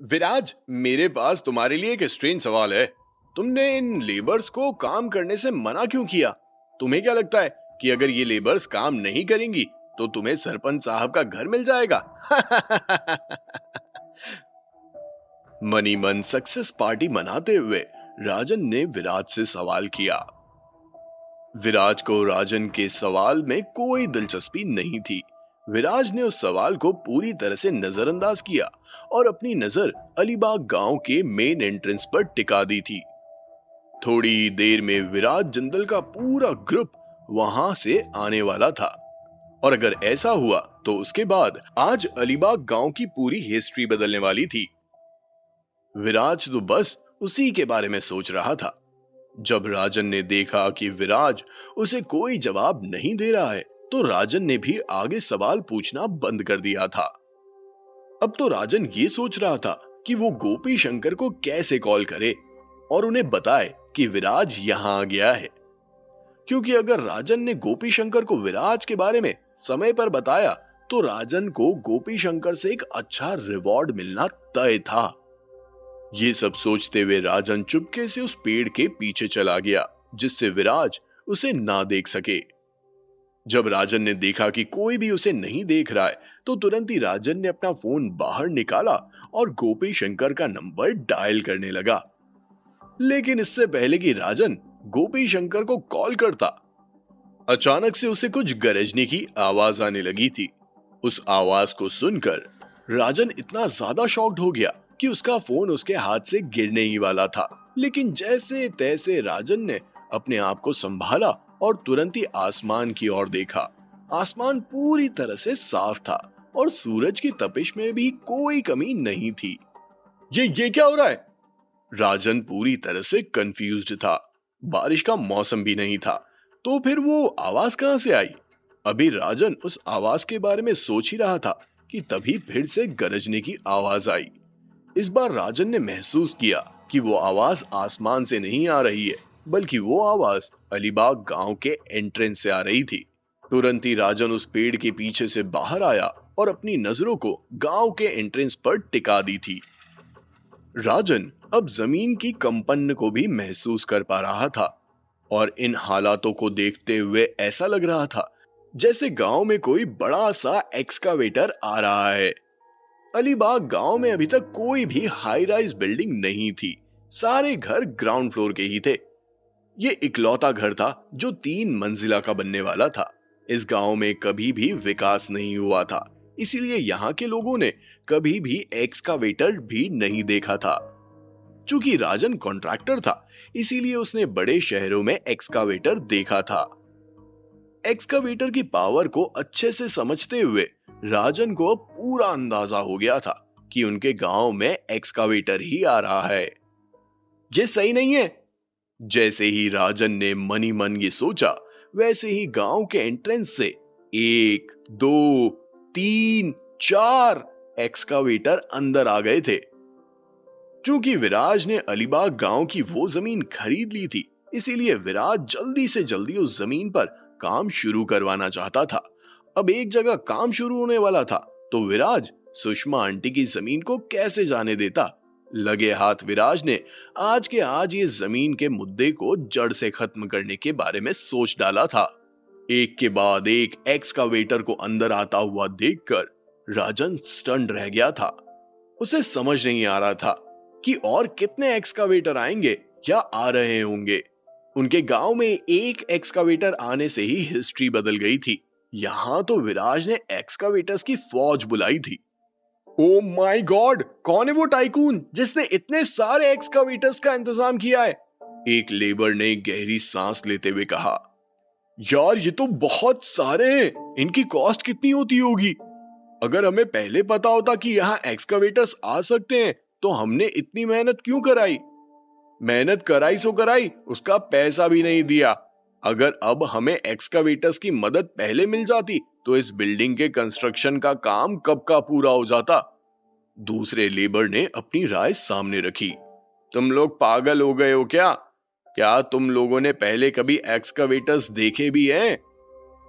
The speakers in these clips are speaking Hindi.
विराज, मेरे पास तुम्हारे लिए एक स्ट्रेंज सवाल है। तुमने इन लेबर्स को काम करने से मना क्यों किया? तुम्हें क्या लगता है कि अगर ये लेबर्स काम नहीं करेंगी तो तुम्हें सरपंच साहब का घर मिल जाएगा? मनी मन सक्सेस पार्टी मनाते हुए राजन ने विराज से सवाल किया। विराज को राजन के सवाल में कोई दिलचस्पी नहीं थी। विराज ने उस सवाल को पूरी तरह से नजरअंदाज किया और अपनी नजर अलीबाग गांव के मेन एंट्रेंस पर टिका दी थी। थोड़ी देर में विराज जिंदल का पूरा ग्रुप वहां से आने वाला था और अगर ऐसा हुआ तो उसके बाद आज अलीबाग गांव की पूरी हिस्ट्री बदलने वाली थी। विराज तो बस उसी के बारे में सोच रहा था। जब राजन ने देखा कि विराज उसे कोई जवाब नहीं दे रहा है, तो राजन ने भी आगे सवाल पूछना बंद कर दिया था। अब तो राजन ये सोच रहा था कि वो गोपी शंकर को कैसे कॉल करे और उन्हें बताए कि विराज यहां आ गया है। क्योंकि अगर राजन ने गोपी शंकर को विराज के बारे में समय पर बताया, तो राजन को गोपी शंकर से एक अच्छा रिवॉर्ड मिलना तय था। ये सब सोचते हुए राजन चुपके से उस पेड़ के पीछे चला गया, जिससे विराज उसे ना देख सके। जब राजन ने देखा कि कोई भी उसे नहीं देख रहा है, तो तुरंत ही राजन ने अपना फोन बाहर निकाला और गोपी शंकर का नंबर डायल करने लगा। लेकिन इससे पहले कि राजन गोपी शंकर को कॉल करता, अचानक से उसे कुछ गरजने की आवाज आने लगी थी। उस आवाज को सुनकर राजन इतना ज्यादा शॉक्ड हो गया कि उसका फोन उसके हाथ से गिरने ही वाला था। लेकिन जैसे तैसे राजन ने अपने आप को संभाला और तुरंत ही आसमान की ओर देखा। आसमान पूरी तरह से साफ था और सूरज की तपिश में भी कोई कमी नहीं थी। ये क्या हो रहा है? राजन पूरी तरह से कंफ्यूज्ड था। बारिश का मौसम भी नहीं था, तो फिर वो आवाज कहां से आई? अभी राजन उस आवाज के बारे में सोच ही रहा था कि तभी फिर से गरजने की आवाज आई। इस बार राजन ने महसूस किया कि वो आवाज आसमान से नहीं आ रही है, बल्कि वो आवाज अलीबाग गांव के एंट्रेंस से आ रही थी। तुरंत ही राजन उस पेड़ के पीछे से बाहर आया और अपनी नजरों को गांव के एंट्रेंस पर टिका दी थी। राजन अब जमीन की कंपन को भी महसूस कर पा रहा था और इन हालातों को देखते हुए ऐसा लग रहा था जैसे गांव में कोई बड़ा सा एक्सकावेटर आ रहा है। अलीबाग गांव में अभी तक कोई भी हाई राइज बिल्डिंग नहीं थी। सारे घर ग्राउंड फ्लोर के ही थे। ये इकलौता घर था जो 3 मंजिला का बनने वाला था। इस गांव में कभी भी विकास नहीं हुआ था, इसीलिए यहाँ के लोगों ने कभी भी एक्सकावेटर भी नहीं देखा था। चूंकि राजन कॉन्ट्रैक्टर था, इसीलिए उसने बड़े शहरों में एक्सकावेटर देखा था। एक्सकावेटर की पावर को अच्छे से समझते हुए राजन को पूरा अंदाजा हो गया था कि उनके गांव में एक्सकावेटर ही आ रहा है। ये सही नहीं है। जैसे ही राजन ने मनी मन ये सोचा, वैसे ही गांव के एंट्रेंस से 1, 2, 3, 4 एक्सकावेटर अंदर आ गए थे। क्योंकि विराज ने अलीबाग गांव की वो जमीन खरीद ली थी, इसीलिए विराज जल्दी से जल्दी उस जमीन पर काम शुरू करवाना चाहता था। अब एक जगह काम शुरू होने वाला था, तो विराज सुषमा आंटी की जमीन को कैसे जाने देता? लगे हाथ विराज ने आज के आज ये जमीन के मुद्दे को जड़ से खत्म करने के बारे में सोच डाला था। एक के बाद एक एक्सकावेटर को अंदर आता हुआ देखकर राजन स्टन्ड रह गया था। उसे समझ नहीं आ रहा था कि और कितने एक्सकावेटर आएंगे या आ रहे होंगे। उनके गांव में एक एक्सकावेटर आने से ही हिस्ट्री बदल गई थी। यहां तो विराज ने एक्सकावेटर्स की फौज बुलाई थी। ओ माय गॉड, कौन है वो टाइकून जिसने इतने सारे एक्सकावेटर्स का इंतजाम किया है? एक लेबर ने गहरी सांस लेते हुए कहा। यार, ये तो बहुत सारे हैं। इनकी कॉस्ट कितनी होती होगी? अगर हमें पहले पता होता कि यहाँ एक्सकावेटर्स आ सकते हैं, तो हमने इतनी मेहनत क्यों कराई? मेहनत कराई सो कराई, उसका पैसा भी नहीं दिया। अगर अब हमें एक्सकावेटर्स की मदद पहले मिल जाती, तो इस बिल्डिंग के कंस्ट्रक्शन का काम कब का पूरा हो जाता। दूसरे लेबर ने अपनी राय सामने रखी। तुम लोग पागल हो गए हो क्या? क्या तुम लोगों ने पहले कभी एक्सकावेटर्स देखे भी हैं?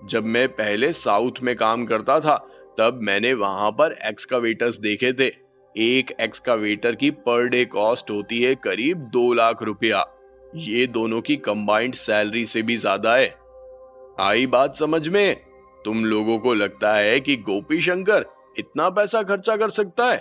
जब मैं पहले साउथ में काम करता था, तब मैंने वहां पर एक्सकावेटर्स देखे थे। एक एक्सकावेटर की पर डे कॉस्ट होती है करीब 2 लाख रुपया। ये दोनों की कंबाइंड सैलरी से भी ज्यादा है। आई बात समझ में? तुम लोगों को लगता है कि गोपी शंकर इतना पैसा खर्चा कर सकता है?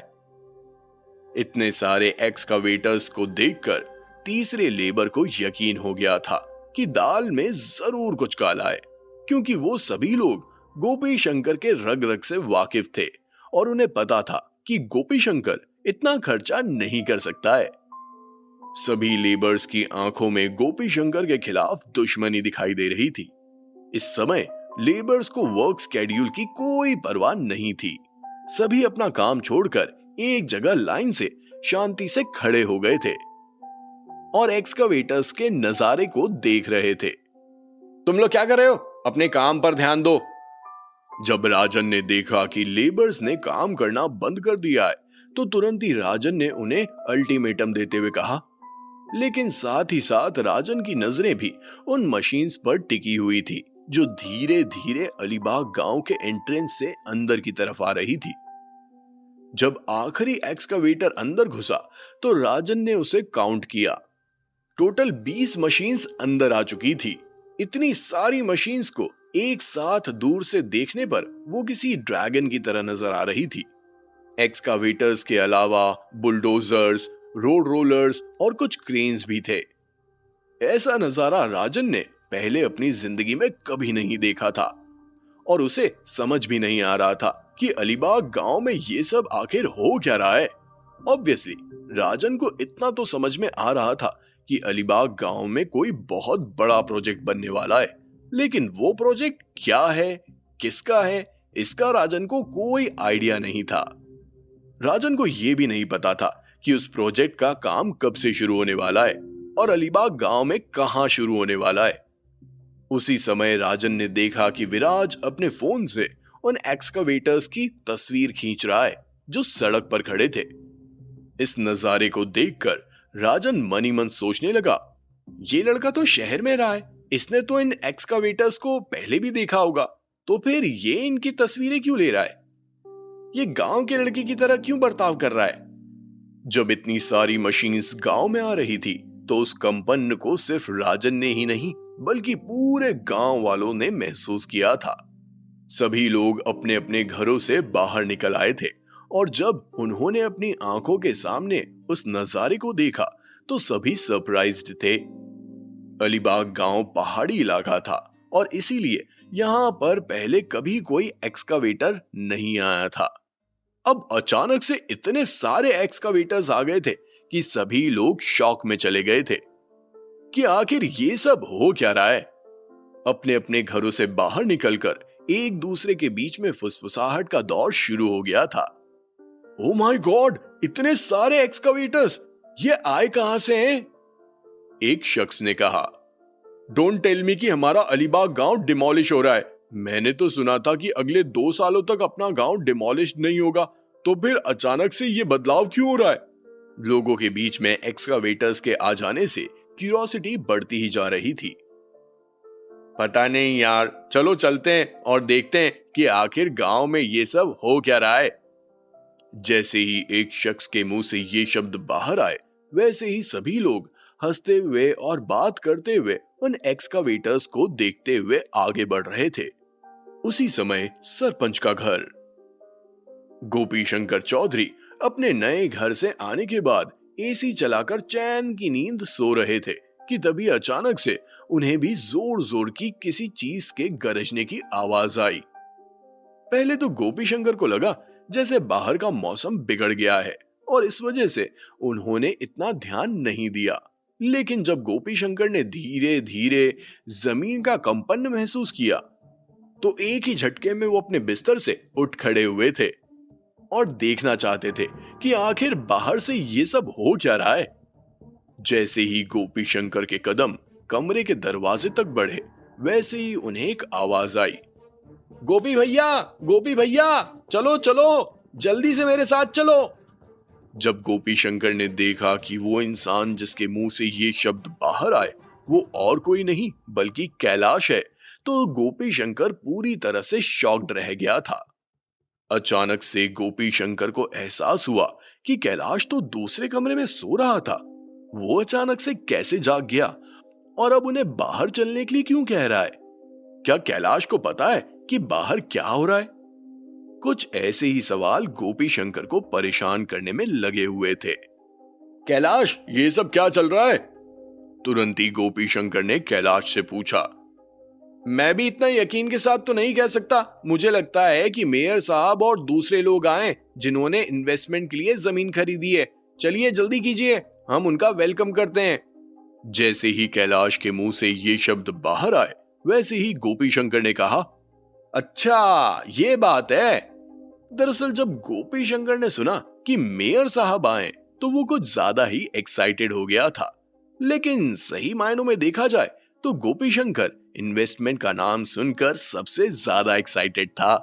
इतने सारे एक्सकावेटर्स को देखकर तीसरे लेबर को यकीन हो गया था कि दाल में जरूर कुछ काला है, क्योंकि वो सभी लोग गोपी शंकर के रग रग से वाकिफ थे और उन्हें पता था कि गोपी शंकर इतना खर्चा नहीं कर सकता है। सभी लेबर्स की आंखों में गोपी शंकर के खिलाफ दुश्मनी दिखाई दे रही थी। इस समय लेबर्स को वर्क स्केड्यूल की कोई परवाह नहीं थी। सभी अपना काम छोड़कर एक जगह लाइन से शांति से खड़े हो गए थे और एक्सकावेटर्स के नजारे को देख रहे थे। तुम लोग क्या कर रहे हो? अपने काम पर ध्यान दो। जब राजन ने देखा कि लेबर्स ने काम करना बंद कर दिया है, तो तुरंत ही राजन ने उन्हें अल्टीमेटम देते हुए कहा। लेकिन साथ ही साथ राजन की नजरें भी उन मशीन्स पर टिकी हुई थी जो धीरे धीरे अलीबाग गांव के एंट्रेंस से अंदर की तरफ आ रही थी। जब आखिरी एक्सकावेटर अंदर घुसा तो राजन ने उसे काउंट किया। टोटल 20 मशीन्स अंदर आ चुकी थी। इतनी सारी मशीन्स को एक साथ दूर से देखने पर वो किसी ड्रैगन की तरह नजर आ रही थी। एक्सकावेटर्स के अलावा बुलडोजर्स, रोड रोलर्स और कुछ क्रेन्स भी थे। ऐसा नजारा राजन ने पहले अपनी जिंदगी में कभी नहीं देखा था और उसे समझ भी नहीं आ रहा था कि अलीबाग गांव में ये सब आखिर हो क्या रहा है। ऑब्वियसली राजन को इतना तो समझ में आ रहा था कि अलीबाग गांव में कोई बहुत बड़ा प्रोजेक्ट बनने वाला है, लेकिन वो प्रोजेक्ट क्या है, किसका है, इसका राजन को कोई आइडिया नहीं था। राजन को यह भी नहीं पता था कि उस प्रोजेक्ट का काम कब से शुरू होने वाला है और अलीबाग गांव में कहां शुरू होने वाला है। उसी समय राजन ने देखा कि विराज अपने फोन से उन एक्सकावेटर्स की तस्वीर खींच रहा है जो सड़क पर खड़े थे। इस नजारे को देखकर राजन मनी मन सोचने लगा, ये लड़का तो शहर में रहा है, इसने तो इन एक्सकावेटर्स को पहले भी देखा होगा, तो फिर ये इनकी तस्वीरें क्यों ले रहा है? ये गांव के लड़के की तरह क्यों बर्ताव कर रहा है? जब इतनी सारी मशीन्स गांव में आ रही थी तो उस कंपन को सिर्फ राजन ने ही नहीं बल्कि पूरे गांव वालों ने महसूस किया था। सभी लोग अपने अपने घरों से बाहर निकल आए थे और जब उन्होंने अपनी आंखों के सामने उस नजारे को देखा तो सभी सरप्राइज्ड थे। अलीबाग गांव पहाड़ी इलाका था और इसीलिए यहाँ पर पहले कभी कोई एक्सकावेटर नहीं आया था। अब अचानक से इतने सारे एक्सकावेटर्स आ गए थे कि सभी लोग शॉक में चले गए थे कि आखिर ये सब हो क्या रहा है। अपने अपने घरों से बाहर निकलकर एक दूसरे के बीच में फुसफुसाहट का दौर शुरू हो गया था। ओ माय गॉड, इतने सारे एक्सकावेटर्स, ये आए कहां से हैं? एक शख्स ने कहा। डोंट टेल मी कि हमारा अलीबाग गांव डिमोलिश हो रहा है। मैंने तो सुना था कि अगले 2 सालों तक अपना गांव डिमोलिश नहीं होगा, तो फिर अचानक से ये बदलाव क्यों हो रहा है? लोगों के बीच में एक्सकावेटर्स के आ जाने से क्यूरियोसिटी बढ़ती ही जा रही थी। पता नहीं यार, चलो चलते हैं और देखते हैं कि आखिर गांव में ये सब हो क्या रहा है। जैसे ही एक शख्स के मुंह से ये शब्द बाहर आए, वैसे ही सभी लोग हंसते हुए और बात करते हुए उन एक्सकावेटर्स को देखते हुए आगे बढ़ रहे थे। उसी समय सरपंच का घर। गोपी शंकर चौधरी अपने नए घर से आने के बाद एसी चलाकर चैन की नींद सो रहे थे कि तभी अचानक से उन्हें भी जोर जोर की किसी चीज के गरजने की आवाज आई। पहले तो गोपी शंकर को लगा जैसे बाहर का मौसम बिगड़ गया है और इस वजह से उन्होंने इतना ध्यान नहीं दिया। लेकिन जब गोपी शंकर ने धीरे धीरे जमीन का कंपन महसूस किया तो एक ही झटके में वो अपने बिस्तर से उठ खड़े हुए थे और देखना चाहते थे कि आखिर बाहर से ये सब हो क्या रहा है। जैसे ही गोपी शंकर के कदम कमरे के दरवाजे तक बढ़े, वैसे ही उन्हें एक आवाज आई। गोपी भैया, गोपी भैया, चलो चलो, जल्दी से मेरे साथ चलो। जब गोपी शंकर ने देखा कि वो इंसान जिसके मुंह से ये शब्द बाहर आए वो और कोई नहीं बल्कि कैलाश है, तो गोपी शंकर पूरी तरह से शॉक्ड रह गया था। अचानक से गोपी शंकर को एहसास हुआ कि कैलाश तो दूसरे कमरे में सो रहा था, वो अचानक से कैसे जाग गया और अब उन्हें बाहर चलने के लिए क्यों कह रहा है? क्या कैलाश को पता है कि बाहर क्या हो रहा है? कुछ ऐसे ही सवाल गोपी शंकर को परेशान करने में लगे हुए थे। कैलाश, ये सब क्या चल रहा है? तुरंत ही गोपी शंकर ने कैलाश से पूछा। मैं भी इतना यकीन के साथ तो नहीं कह सकता। मुझे लगता है कि मेयर साहब और दूसरे लोग आए जिन्होंने इन्वेस्टमेंट के लिए जमीन खरीदी है। चलिए जल्दी कीजिए, हम उनका वेलकम करते हैं। जैसे ही कैलाश के मुंह से ये शब्द बाहर आए, वैसे ही गोपी शंकर ने कहा, अच्छा ये बात है। दरअसल जब गोपी शंकर ने सुना कि मेयर साहब आए तो वो कुछ ज्यादा ही एक्साइटेड हो गया था। लेकिन सही मायनों में देखा जाए तो गोपी शंकर इन्वेस्टमेंट का नाम सुनकर सबसे ज्यादा एक्साइटेड था।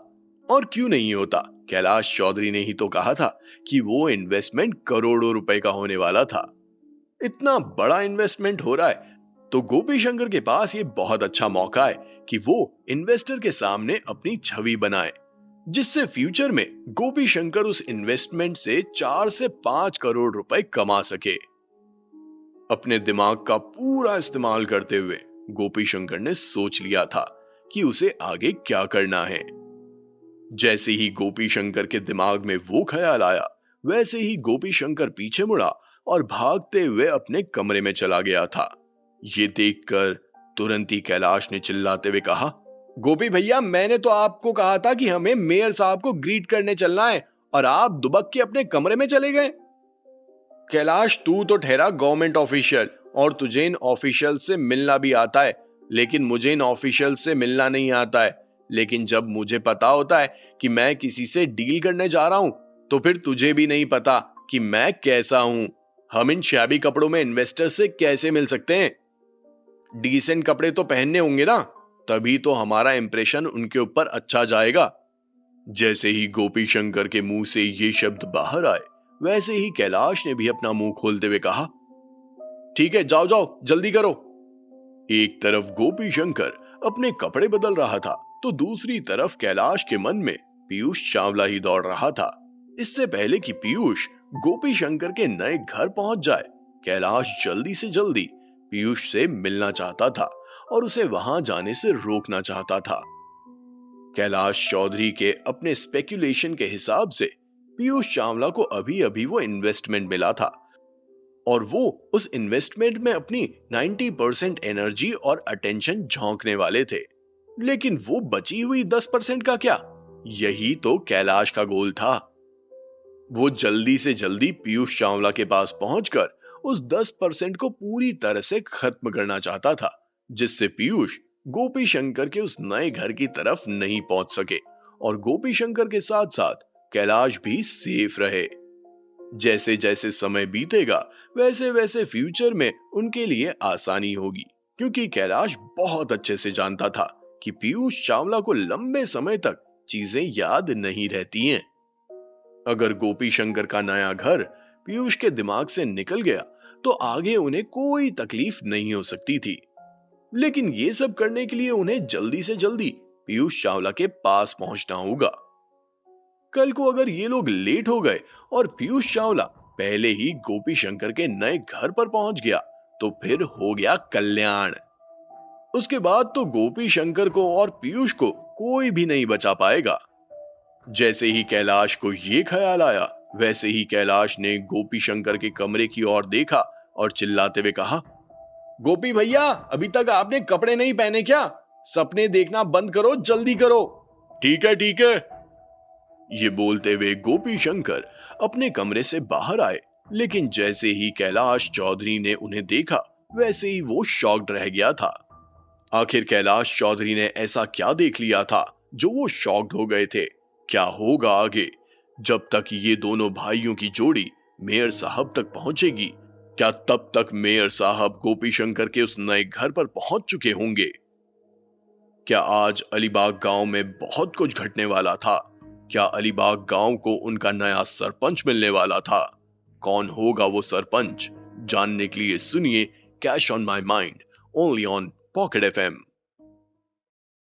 और क्यों नहीं होता, कैलाश चौधरी ने ही तो कहा था कि वो इन्वेस्टमेंट करोड़ों रुपए का होने वाला था। इतना बड़ा इन्वेस्टमेंट हो रहा है तो गोपी शंकर के पास ये बहुत अच्छा मौका है कि वो इन्वेस्टर के सामने अपनी छवि बनाए, जिससे फ्यूचर में गोपी शंकर उस इन्वेस्टमेंट से 4 से 5 करोड़ रुपए कमा सके। अपने दिमाग का पूरा इस्तेमाल करते हुए गोपी शंकर ने सोच लिया था कि उसे आगे क्या करना है। जैसे ही गोपी शंकर के दिमाग में वो ख्याल आया, वैसे ही गोपी शंकर पीछे मुड़ा और भागते हुए अपने कमरे में चला गया था। ये देखकर तुरंत ही कैलाश ने चिल्लाते हुए कहा, गोपी भैया, मैंने तो आपको कहा था कि हमें मेयर साहब को ग्रीट करने चलना है और आप दुबक के अपने कमरे में चले गए। कैलाश, तू तो ठहरा गवर्नमेंट ऑफिशियल और तुझे इन ऑफिशियल से मिलना भी आता है, लेकिन मुझे इन ऑफिशियल से मिलना नहीं आता है। लेकिन जब मुझे पता होता है कि मैं किसी से डील करने जा रहा हूं तो फिर तुझे भी नहीं पता कि मैं कैसा हूं। हम इन शैबी कपड़ों में इन्वेस्टर से कैसे मिल सकते हैं? डिसेंट कपड़े तो पहनने होंगे ना, तभी तो हमारा इंप्रेशन उनके ऊपर अच्छा जाएगा। जैसे ही गोपी शंकर के मुंह से ये शब्द बाहर आए, वैसे ही कैलाश ने भी अपना मुंह खोलते हुए कहा, ठीक है, जाओ जाओ जल्दी करो। एक तरफ गोपी शंकर अपने कपड़े बदल रहा था तो दूसरी तरफ कैलाश के मन में पीयूष चावला ही दौड़ रहा था। इससे पहले कि पीयूष गोपी शंकर के नए घर पहुंच जाए, कैलाश जल्दी से जल्दी पीयूष से मिलना चाहता था और उसे वहां जाने से रोकना चाहता था। कैलाश चौधरी के अपने स्पेक्यूलेशन के हिसाब से पीयूष चावला को अभी अभी वो इन्वेस्टमेंट मिला था और वो उस इन्वेस्टमेंट में अपनी 90% एनर्जी और अटेंशन झोंकने वाले थे। लेकिन वो बची हुई 10% का क्या? यही तो कैलाश का गोल था। वो जल्दी से जल्दी पीयूष चावला के पास पहुंचकर उस 10% को पूरी तरह से खत्म करना चाहता था, जिससे पीयूष गोपी शंकर के उस नए घर की तरफ नहीं पहुंच सके और गोपी शंकर के साथ साथ कैलाश भी सेफ रहे। जैसे जैसे समय बीतेगा, वैसे वैसे फ्यूचर में उनके लिए आसानी होगी, क्योंकि कैलाश बहुत अच्छे से जानता था कि पीयूष चावला को लंबे समय तक चीजें याद नहीं रहती हैं। अगर गोपी शंकर का नया घर पीयूष के दिमाग से निकल गया तो आगे उन्हें कोई तकलीफ नहीं हो सकती थी। लेकिन ये सब करने के लिए उन्हें जल्दी से जल्दी पीयूष चावला के पास पहुंचना होगा। कल को अगर ये लोग लेट हो गए और पीयूष चावला पहले ही गोपी शंकर के नए घर पर पहुंच गया तो फिर हो गया कल्याण। उसके बाद तो गोपी शंकर को और पीयूष को कोई भी नहीं बचा पाएगा। जैसे ही कैलाश को ये ख्याल आया, वैसे ही कैलाश ने गोपी शंकर के कमरे की ओर देखा और चिल्लाते हुए कहा, गोपी भैया, अभी तक आपने कपड़े नहीं पहने क्या? सपने देखना बंद करो, जल्दी करो। ठीक है ठीक है। ये बोलते हुए गोपी शंकर अपने कमरे से बाहर आए, लेकिन जैसे ही कैलाश चौधरी ने उन्हें देखा, वैसे ही वो शॉक्ड रह गया था। आखिर कैलाश चौधरी ने ऐसा क्या देख लिया था जो वो शॉक्ड हो गए थे? क्या होगा आगे? जब तक ये दोनों भाइयों की जोड़ी मेयर साहब तक पहुंचेगी, क्या तब तक मेयर साहब गोपी शंकर के उस नए घर पर पहुंच चुके होंगे? क्या आज अलीबाग गांव में बहुत कुछ घटने वाला था? क्या अलीबाग गांव को उनका नया सरपंच मिलने वाला था? कौन होगा वो सरपंच? जानने के लिए सुनिए cash on my mind, only on pocket FM।